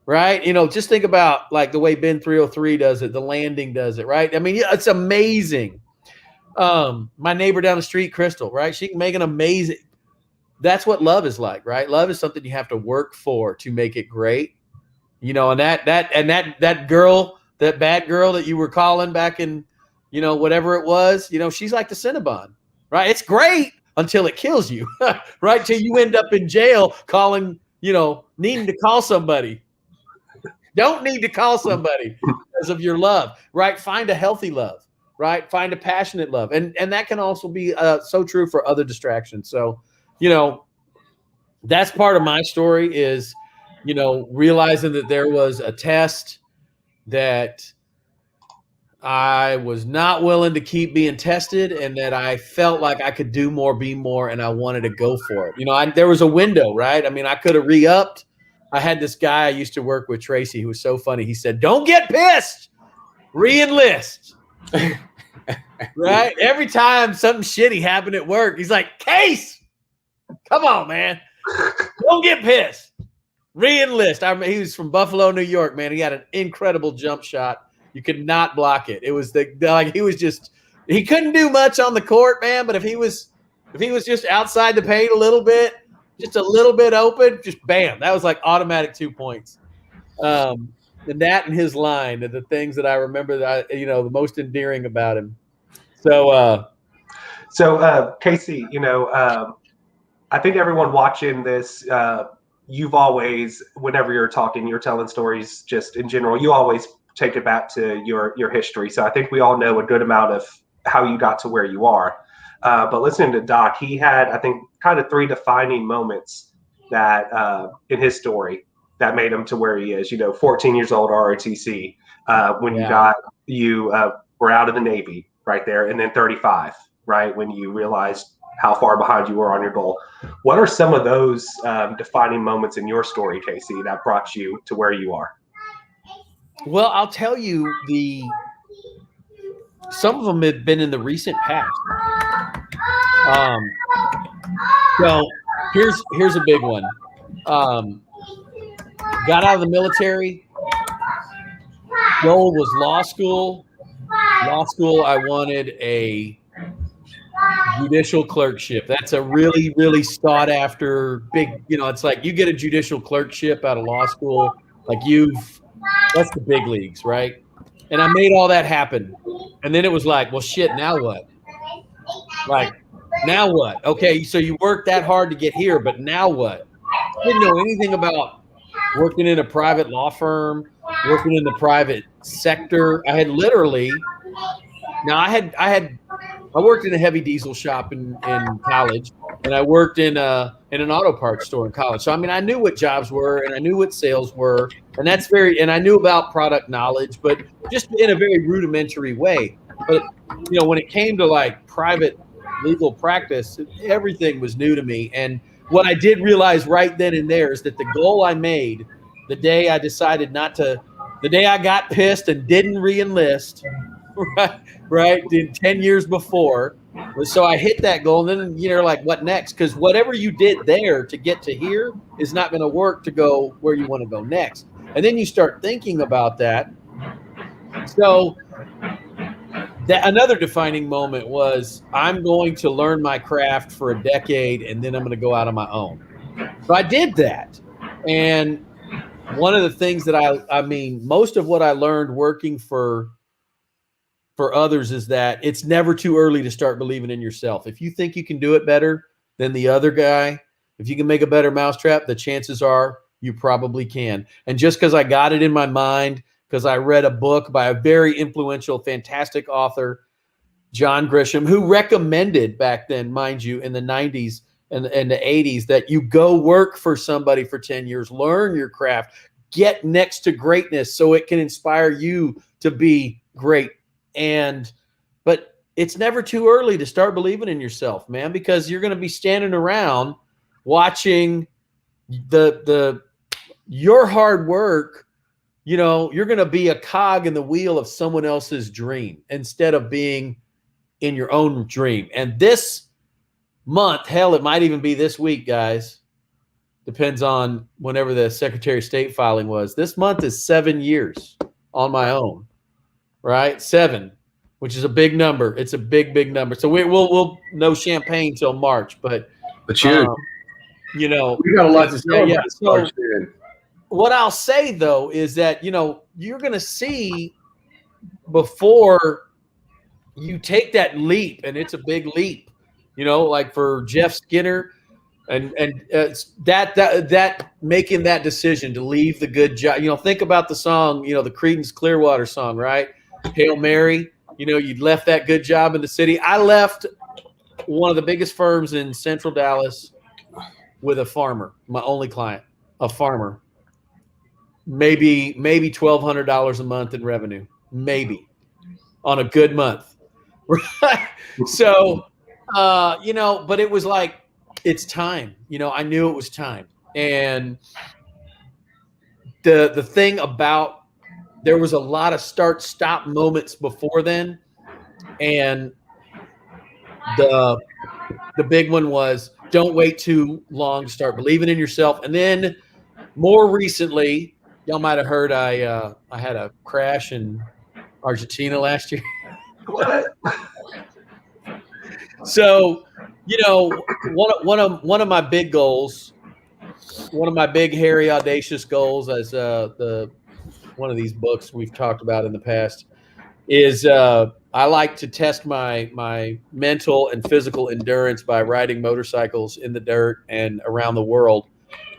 right? Just think about like the way Ben 303 does it, the Landing does it, right? I mean, it's amazing. My neighbor down the street, Crystal, right? She can make an amazing. That's what love is like, right? Love is something you have to work for to make it great. And that girl, that bad girl that you were calling back in, whatever it was, she's like the Cinnabon, right? It's great until it kills you, right? Till you end up in jail calling, needing to call somebody. Don't need to call somebody because of your love, right? Find a healthy love, right? Find a passionate love. And that can also be so true for other distractions. So, that's part of my story is, realizing that there was a test that I was not willing to keep being tested, and that I felt like I could do more, be more, and I wanted to go for it. There was a window, right? I mean, I could have re-upped. I had this guy I used to work with, Tracy, who was so funny. He said, "Don't get pissed, re-enlist." Right? Every time something shitty happened at work, he's like, "Case, come on, man. Don't get pissed. Re-enlist." He was from Buffalo, New York, man. He had an incredible jump shot. You could not block it. It was he couldn't do much on the court, man. But if he was just outside the paint a little bit, just a little bit open, just bam, that was like automatic 2 points. And that and his line are the things that I remember that the most endearing about him. So Casey, I think everyone watching this, you've always, whenever you're talking, you're telling stories just in general, you always take it back to your history. So I think we all know a good amount of how you got to where you are. But listening to Doc, he had, I think, kind of 3 defining moments that in his story that made him to where he is. 14 years old, ROTC, when you were out of the Navy right there, and then 35, right, when you realized how far behind you were on your goal. What are some of those defining moments in your story, Casey, that brought you to where you are? Well, I'll tell you, some of them have been in the recent past. So here's a big one. Got out of the military. Goal was law school. Law school, I wanted a judicial clerkship. That's a really, really sought after big, it's like you get a judicial clerkship out of law school, like that's the big leagues, right? And I made all that happen. And then it was like, well, shit, now what? Like, now what? Okay, so you worked that hard to get here, but now what? I didn't know anything about working in a private law firm, working in the private sector. I had literally, I worked in a heavy diesel shop in college, and I worked in an auto parts store in college. So, I mean, I knew what jobs were, and I knew what sales were, and I knew about product knowledge, but just in a very rudimentary way. But, when it came to like private legal practice, everything was new to me. And what I did realize right then and there is that the goal I made the day I decided the day I got pissed and didn't re-enlist, right, 10 years before, so I hit that goal. And then you're like, what next? Because whatever you did there to get to here is not going to work to go where you want to go next. And then you start thinking about that. So another defining moment was, I'm going to learn my craft for a decade, and then I'm going to go out on my own. So I did that. And one of the things that I mean, most of what I learned working for others is that it's never too early to start believing in yourself. If you think you can do it better than the other guy, if you can make a better mousetrap, the chances are you probably can. And just because I got it in my mind, because I read a book by a very influential, fantastic author, John Grisham, who recommended back then, mind you, in the 90s and the 80s, that you go work for somebody for 10 years, learn your craft, get next to greatness so it can inspire you to be great. But it's never too early to start believing in yourself, man, because you're going to be standing around watching your hard work. You're going to be a cog in the wheel of someone else's dream instead of being in your own dream. And this month, hell, it might even be this week, guys. Depends on whenever the Secretary of State filing was. This month is 7 years on my own, right? 7, which is a big number. It's a big, big number. So we'll no champagne till March, but you, we got a lot to say. Yeah. So what I'll say though is that you're going to see before you take that leap, and it's a big leap. Like for Jeff Skinner. And that making that decision to leave the good job, think about the song, the Creedence Clearwater song, right? Hail Mary, you'd left that good job in the city. I left one of the biggest firms in Central Dallas with a farmer, my only client, a farmer, maybe $1,200 a month in revenue, maybe on a good month. Right. So, but it was like, it's time. I knew it was time. And the thing about, there was a lot of start-stop moments before then. And the big one was, don't wait too long to start believing in yourself. And then more recently, y'all might have heard I had a crash in Argentina last year. What? So, one of my big goals, one of my big, hairy, audacious goals, as one of these books we've talked about in the past, is I like to test my mental and physical endurance by riding motorcycles in the dirt and around the world.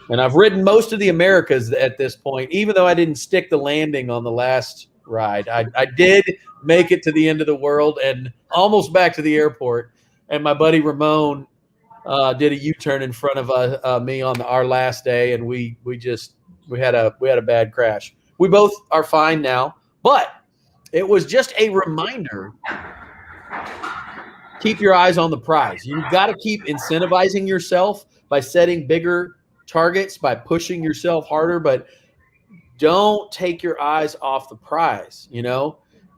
And I've ridden most of the Americas at this point, even though I didn't stick the landing on the last ride. I did make it to the end of the world and almost back to the airport. And my buddy Ramon did a U-turn in front of me on our last day, and we had a bad crash. We both are fine now, but it was just a reminder. Keep your eyes on the prize. You've got to keep incentivizing yourself by setting bigger targets, by pushing yourself harder, but don't take your eyes off the prize,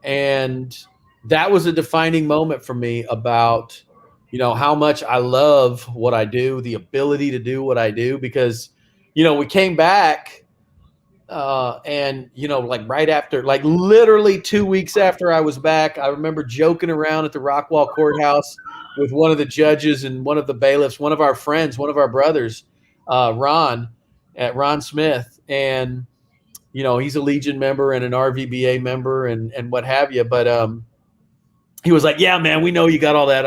And that was a defining moment for me about how much I love what I do, the ability to do what I do, because, we came back and, like right after, like literally 2 weeks after I was back, I remember joking around at the Rockwall courthouse with one of the judges and one of the bailiffs, one of our friends, one of our brothers, Ron Smith. And, he's a Legion member and an RVBA member and what have you. But, he was like, yeah, man, we know you got all that,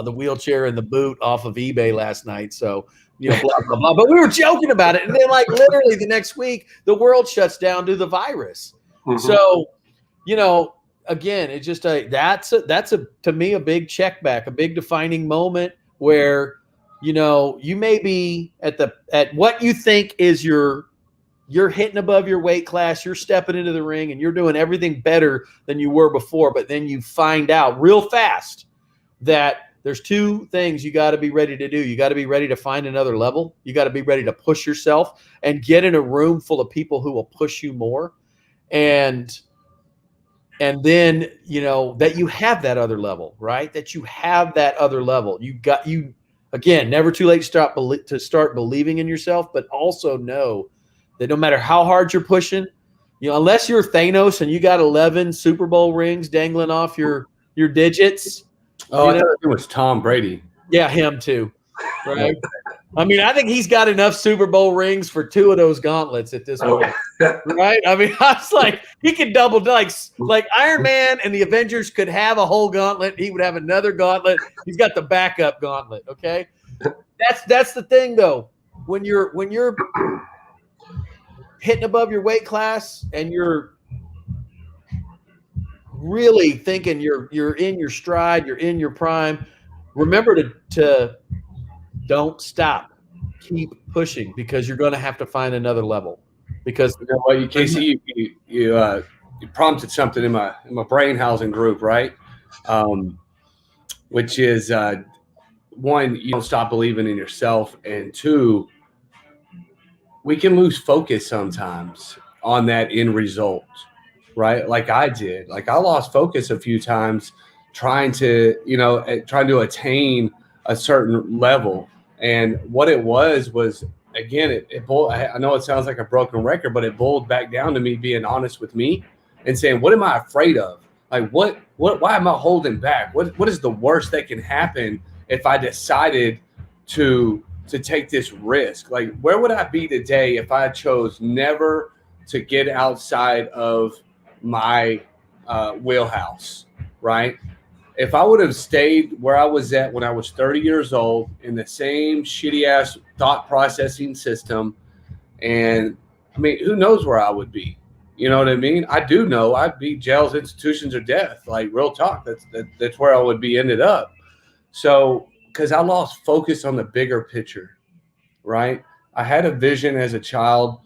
the wheelchair and the boot off of eBay last night. So, blah, blah, blah. But we were joking about it. And then like literally the next week, the world shuts down due to the virus. Mm-hmm. So, again, it's just that's to me, a big check back, a big defining moment where, you may be at what you think is your you're hitting above your weight class, you're stepping into the ring, and you're doing everything better than you were before. But then you find out real fast that there's two things you got to be ready to do. You got to be ready to find another level. You got to be ready to push yourself and get in a room full of people who will push you more. And then, you know, that you have that other level, right? That you have that other level. Again, never too late to start believing in yourself, but also know that no matter how hard you're pushing, you know, unless you're Thanos and you got 11 Super Bowl rings dangling off your digits. Oh, I thought it was Tom Brady. Yeah, him too. Right. I mean, I think he's got enough Super Bowl rings for 2 of those gauntlets at this point. Right? I mean, I was like, he could double, like Iron Man and the Avengers could have a whole gauntlet. He would have another gauntlet. He's got the backup gauntlet. Okay. That's the thing though. When you're hitting above your weight class and you're really thinking you're in your stride, you're in your prime, remember to don't stop. Keep pushing, because you're going to have to find another level. Because you know what, Casey, you prompted something in my brain housing group, right? Which is one, you don't stop believing in yourself, and two, we can lose focus sometimes on that end result, right? Like I did. Like I lost focus a few times trying to attain a certain level. And what it was again, I know it sounds like a broken record, but it boiled back down to me being honest with me and saying, what am I afraid of? Like why am I holding back? What is the worst that can happen if I decided to take this risk? Like, where would I be today if I chose never to get outside of my wheelhouse, right? If I would have stayed where I was at when I was 30 years old in the same shitty ass thought processing system, and I mean, who knows where I would be? You know what I mean? I do know I'd be jails, institutions, or death. Like, real talk. That's where I would be ended up. So, because I lost focus on the bigger picture, right? I had a vision as a child,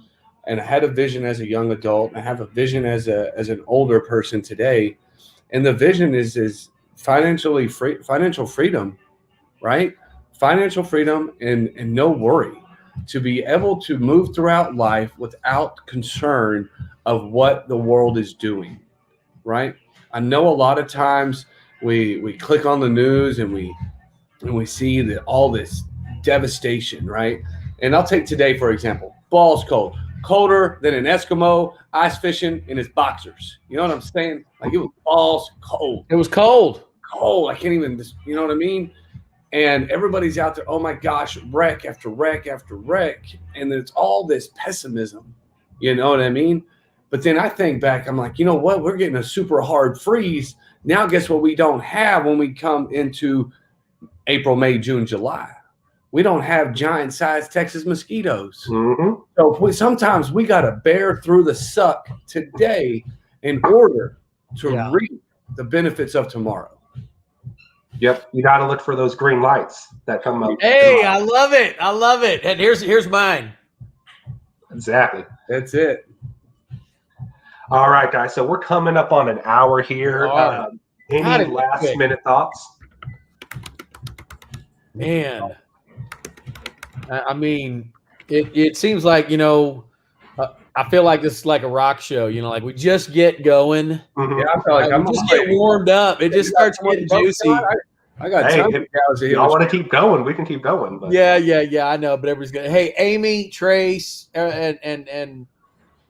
and I had a vision as a young adult. I have a vision as an older person today, and the vision is financial freedom, right? Financial freedom and no worry, to be able to move throughout life without concern of what the world is doing, right? I know a lot of times we click on the news and we see all this devastation, right? And I'll take today, for example. Balls cold. Colder than an Eskimo ice fishing in his boxers. You know what I'm saying? Like, it was balls cold. it was cold. Cold. I can't even, you know what I mean? And everybody's out there, oh my gosh, wreck after wreck after wreck. And it's all this pessimism. You know what I mean? But then I think back, I'm like, you know what? We're getting a super hard freeze. Now guess what we don't have when we come into April, May, June, July? We don't have giant-sized Texas mosquitoes. Mm-hmm. So sometimes we got to bear through the suck today in order to reap the benefits of tomorrow. Yep, you got to look for those green lights that come up. Hey, I love it. I love it. And here's mine. Exactly. That's it. All right, guys. So we're coming up on an hour here. Any last-minute thoughts? Man, I mean, it seems like, you know, I feel like this is like a rock show, you know, like we just get going. Mm-hmm. Yeah, I feel like I'm just get warmed up. It just starts getting juicy. I got tons of cows here. I want to keep going. We can keep going. But. Yeah. I know, but everybody's good. Hey, Amy, Trace, and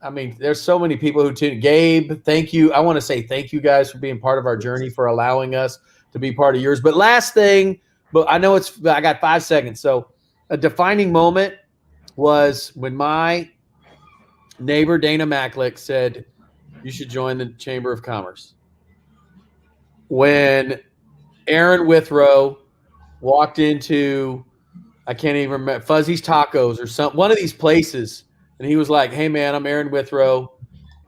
I mean, there's so many people who tune. Gabe, thank you. I want to say thank you guys for being part of our journey, for allowing us to be part of yours. But last thing, but I know I got 5 seconds. So a defining moment was when my neighbor, Dana Macklick, said, you should join the Chamber of Commerce. When Aaron Withrow walked into, I can't even remember, Fuzzy's Tacos or one of these places, and he was like, hey, man, I'm Aaron Withrow,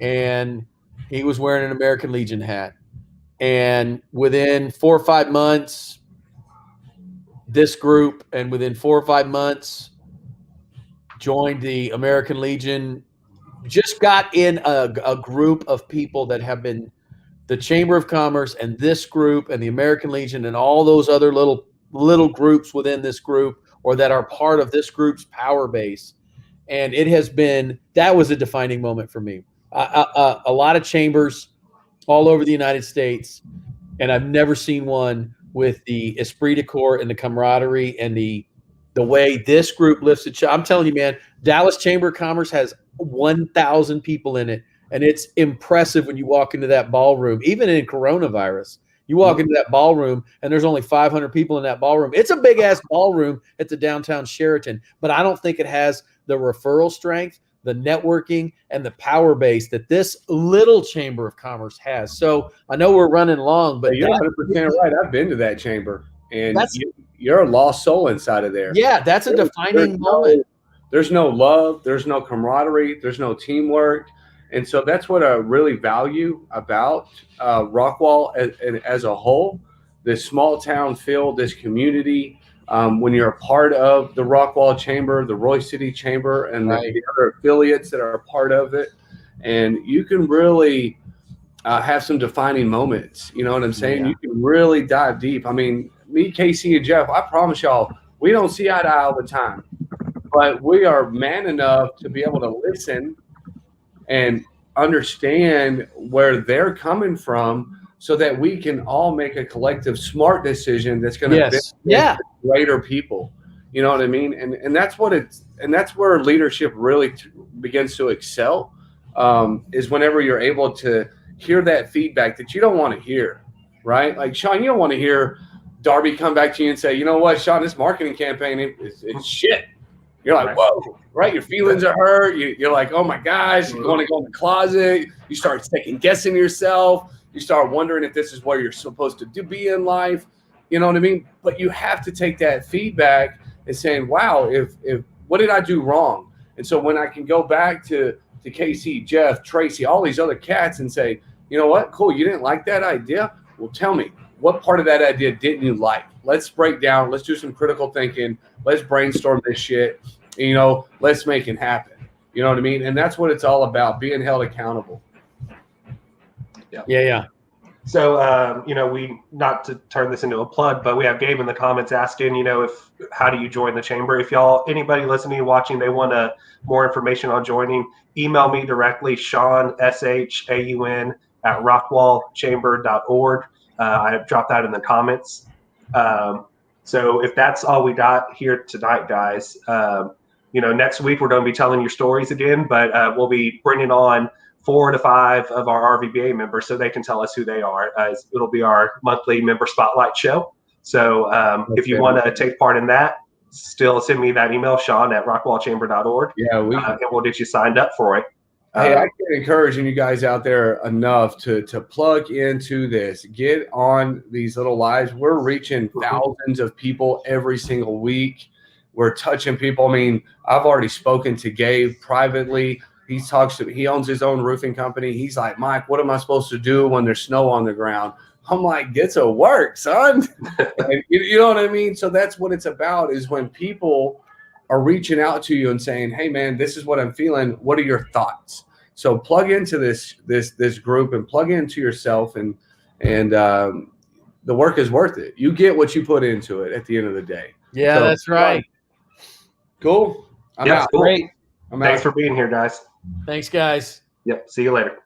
and he was wearing an American Legion hat. And within 4 or 5 months, this group, and within 4 or 5 months, joined the American Legion just got in a group of people that have been the Chamber of Commerce and this group and the American Legion and all those other little groups within this group or that are part of this group's power base. And it has been, that was a defining moment for me. A lot of chambers all over the United States, and I've never seen one with the esprit de corps and the camaraderie and the way this group lifts it. I'm telling you, man, Dallas Chamber of Commerce has 1,000 people in it. And it's impressive when you walk into that ballroom, even in coronavirus. You walk into that ballroom and there's only 500 people in that ballroom. It's a big ass ballroom at the downtown Sheraton, but I don't think it has the referral strength, the networking, and the power base that this little Chamber of Commerce has. So I know we're running long, but you're 100% right. I've been to that chamber, and you're a lost soul inside of there. Yeah, that's a defining moment. There's no love. There's no camaraderie. There's no teamwork. And so that's what I really value about Rockwall as a whole, this small town feel, this community. When you're a part of the Rockwall Chamber, the Roy City Chamber, and the other affiliates that are a part of it, and you can really have some defining moments. You know what I'm saying? Yeah. You can really dive deep. I mean, me, Casey, and Jeff, I promise y'all, we don't see eye to eye all the time, but we are man enough to be able to listen and understand where they're coming from so that we can all make a collective smart decision that's going to benefit greater people. You know what I mean? And that's what and that's where leadership really begins to excel, is whenever you're able to hear that feedback that you don't want to hear, right? Like, Sean, you don't want to hear Darby come back to you and say, you know what, Sean, this marketing campaign, it's shit. You're like, whoa, right? Your feelings are hurt. You're like, oh my gosh, you want to go in the closet. You start second guessing yourself. You start wondering if this is where you're supposed to be in life. You know what I mean? But you have to take that feedback and saying, wow, if what did I do wrong? And so when I can go back to Casey, Jeff, Tracy, all these other cats and say, you know what, cool, you didn't like that idea? Well, tell me, what part of that idea didn't you like? Let's break down. Let's do some critical thinking. Let's brainstorm this shit. You know, let's make it happen. You know what I mean? And that's what it's all about, being held accountable. Yeah. So, you know, we, not to turn this into a plug, but we have Gabe in the comments asking, you know, how do you join the chamber? If anybody listening, watching, they want more information on joining, email me directly, Sean, SHAUN @rockwallchamber.org. I dropped that in the comments. So if that's all we got here tonight, guys, you know, next week we're going to be telling your stories again, but we'll be bringing on 4 to 5 of our RVBA members so they can tell us who they are. It'll be our monthly member spotlight show. So if you want to take part in that, still send me that email, Sean @rockwallchamber.org. Yeah, and we'll get you signed up for it. Hey, I can't encourage you guys out there enough to plug into this. Get on these little lives. We're reaching thousands of people every single week. We're touching people. I mean, I've already spoken to Gabe privately. He owns his own roofing company. He's like, Mike, what am I supposed to do when there's snow on the ground? I'm like, get to work, son. You know what I mean? So that's what it's about, is when people are reaching out to you and saying, hey, man, this is what I'm feeling. What are your thoughts? So plug into this group and plug into yourself, and the work is worth it. You get what you put into it at the end of the day. Yeah, so, that's right. Cool. I'm out. Cool. Great. Thanks for being here, guys. Thanks, guys. Yep. See you later.